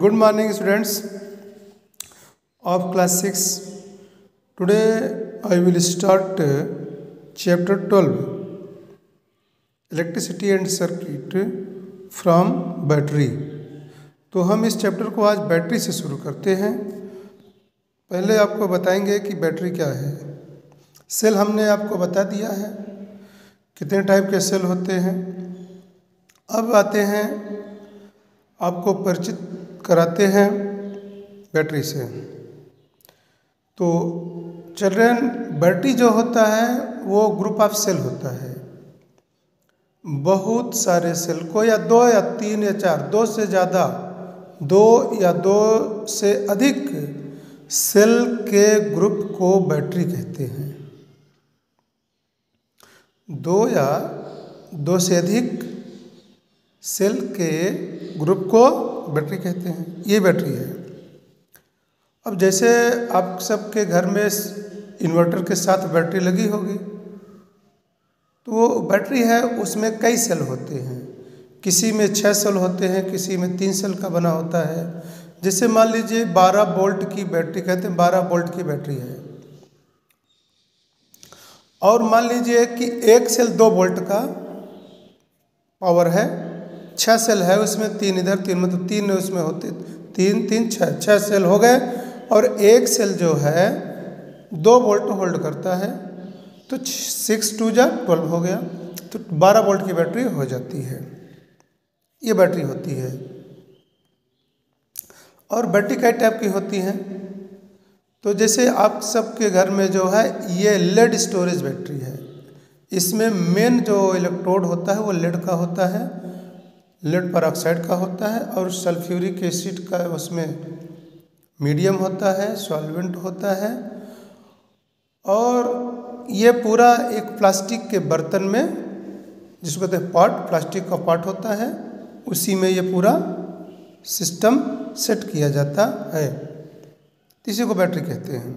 Good morning, students of class 6. Today I will start chapter 12, electricity and circuit from battery. तो हम इस chapter को आज battery से शुरू करते हैं। पहले आपको बताएंगे कि बैटरी क्या है। सेल हमने आपको बता दिया है, कितने टाइप के सेल होते हैं। अब आते हैं, आपको परिचित कराते हैं बैटरी से। तो चिल्ड्रन, बैटरी जो होता है वो ग्रुप ऑफ सेल होता है। बहुत सारे सेल को या दो या तीन या चार, दो से ज़्यादा, दो या दो से अधिक सेल के ग्रुप को बैटरी कहते हैं। दो या दो से अधिक सेल के ग्रुप को बैटरी कहते हैं। ये बैटरी है। अब जैसे आप सबके घर में इन्वर्टर के साथ बैटरी लगी होगी, तो वो बैटरी है, उसमें कई सेल होते हैं। किसी में 6 सेल होते हैं, किसी में 3 सेल का बना होता है। जैसे मान लीजिए 12 वोल्ट की बैटरी कहते हैं, 12 वोल्ट की बैटरी है। और मान लीजिए कि एक सेल 2 वोल्ट का पावर है, 6 सेल है, उसमें 3 इधर 3, मतलब 3 उसमें होते, 3 3 6 सेल हो गए। और एक सेल जो है 2 वोल्ट होल्ड करता है, तो 6 2 जा 12 हो गया, तो 12 वोल्ट की बैटरी हो जाती है। ये बैटरी होती है। और बैटरी कई टाइप की होती हैं। तो जैसे आप सबके घर में जो है ये लेड स्टोरेज बैटरी है। इसमें मेन जो इलेक्ट्रोड होता है वो लेड का होता है, लेड पेरोक्साइड का होता है। और सल्फ्यूरिक एसिड का उसमें मीडियम होता है, सॉल्वेंट होता है। और ये पूरा एक प्लास्टिक के बर्तन में, जिसको कहते हैं पॉट, प्लास्टिक का पॉट होता है, उसी में ये पूरा सिस्टम सेट किया जाता है। इसी को बैटरी कहते हैं।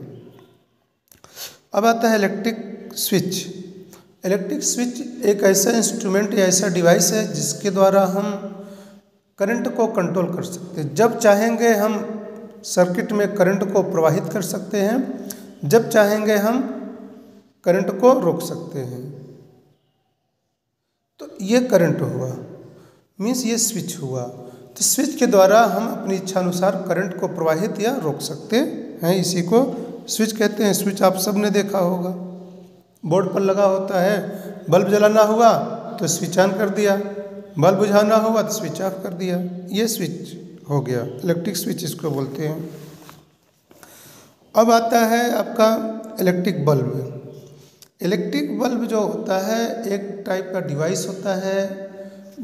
अब आता है इलेक्ट्रिक स्विच। इलेक्ट्रिक स्विच एक ऐसा इंस्ट्रूमेंट या ऐसा डिवाइस है जिसके द्वारा हम करंट को कंट्रोल कर सकते हैं। जब चाहेंगे हम सर्किट में करंट को प्रवाहित कर सकते हैं, जब चाहेंगे हम करंट को रोक सकते हैं। तो ये करंट हुआ, मीन्स ये स्विच हुआ। तो स्विच के द्वारा हम अपनी इच्छानुसार करंट को प्रवाहित या रोक सकते हैं। इसी को स्विच कहते हैं। स्विच आप सब ने देखा होगा, बोर्ड पर लगा होता है। बल्ब जलाना हुआ तो स्विच ऑन कर दिया, बल्ब बुझाना हुआ तो स्विच ऑफ कर दिया। ये स्विच हो गया, इलेक्ट्रिक स्विच इसको बोलते हैं। अब आता है आपका इलेक्ट्रिक बल्ब। इलेक्ट्रिक बल्ब जो होता है एक टाइप का डिवाइस होता है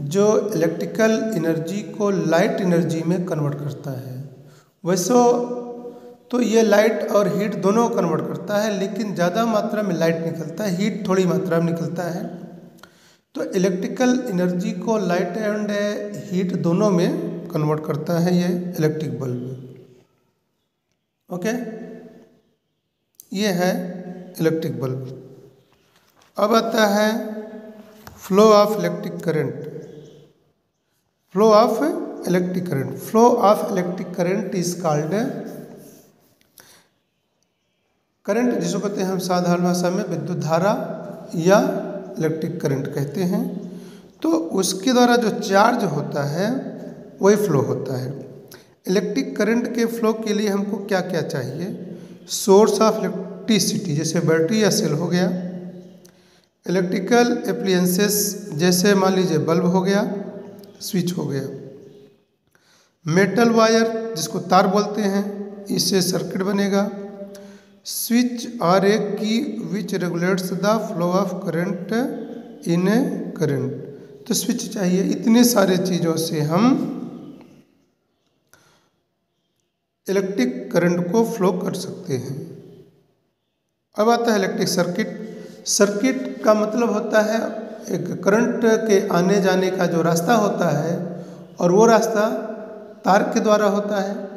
जो इलेक्ट्रिकल एनर्जी को लाइट एनर्जी में कन्वर्ट करता है। वैसे तो ये लाइट और हीट दोनों कन्वर्ट करता है, लेकिन ज़्यादा मात्रा में लाइट निकलता है, हीट थोड़ी मात्रा में निकलता है। तो इलेक्ट्रिकल एनर्जी को लाइट एंड हीट दोनों में कन्वर्ट करता है ये इलेक्ट्रिक बल्ब। ओके, ये है इलेक्ट्रिक बल्ब। अब आता है flow of electric current. Flow of electric current, flow of electric current is called current, जिसको कहते हैं हम साधारण भाषा में विद्युत धारा या इलेक्ट्रिक करंट कहते हैं। तो उसके द्वारा जो चार्ज होता है वही फ्लो होता है। इलेक्ट्रिक करंट के फ्लो के लिए हमको क्या क्या चाहिए? सोर्स ऑफ इलेक्ट्रिसिटी, जैसे बैटरी या सेल हो गया। इलेक्ट्रिकल एप्लियंसेस, जैसे मान लीजिए बल्ब हो गया, स्विच हो गया। मेटल वायर, जिसको तार बोलते हैं, इससे सर्किट बनेगा। स्विच आर ए की which regulates the flow of current in A current. तो स्विच चाहिए। इतने सारे चीज़ों से हम इलेक्ट्रिक करंट को फ्लो कर सकते हैं। अब आता है इलेक्ट्रिक सर्किट। सर्किट का मतलब होता है एक करंट के आने जाने का जो रास्ता होता है, और वो रास्ता तार के द्वारा होता है।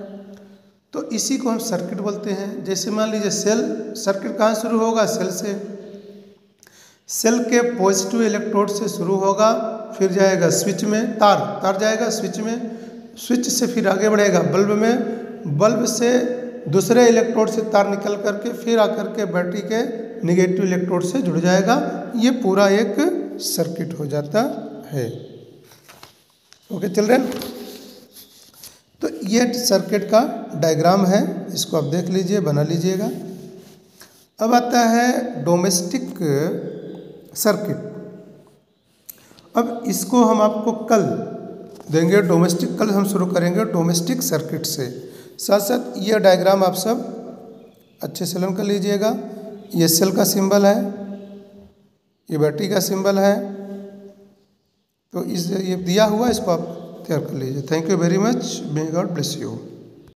तो इसी को हम सर्किट बोलते हैं। जैसे मान लीजिए सेल, सर्किट कहाँ शुरू होगा? सेल से। सेल के पॉजिटिव इलेक्ट्रोड से शुरू होगा, फिर जाएगा स्विच में, तार जाएगा स्विच में, स्विच से फिर आगे बढ़ेगा बल्ब में, बल्ब से दूसरे इलेक्ट्रोड से तार निकल करके फिर आकर के बैटरी के निगेटिव इलेक्ट्रोड से जुड़ जाएगा। ये पूरा एक सर्किट हो जाता है। ओके चिल्ड्रन, तो ये सर्किट का डायग्राम है, इसको आप देख लीजिए, बना लीजिएगा। अब आता है डोमेस्टिक सर्किट। अब इसको हम आपको कल देंगे, डोमेस्टिक, कल हम शुरू करेंगे डोमेस्टिक सर्किट से। साथ साथ ये डायग्राम आप सब अच्छे से लर्न कर लीजिएगा। ये सेल का सिंबल है, ये बैटरी का सिंबल है, तो इस ये दिया हुआ इसको आप तैयार कर लीजिए। Thank you very much, may God bless you.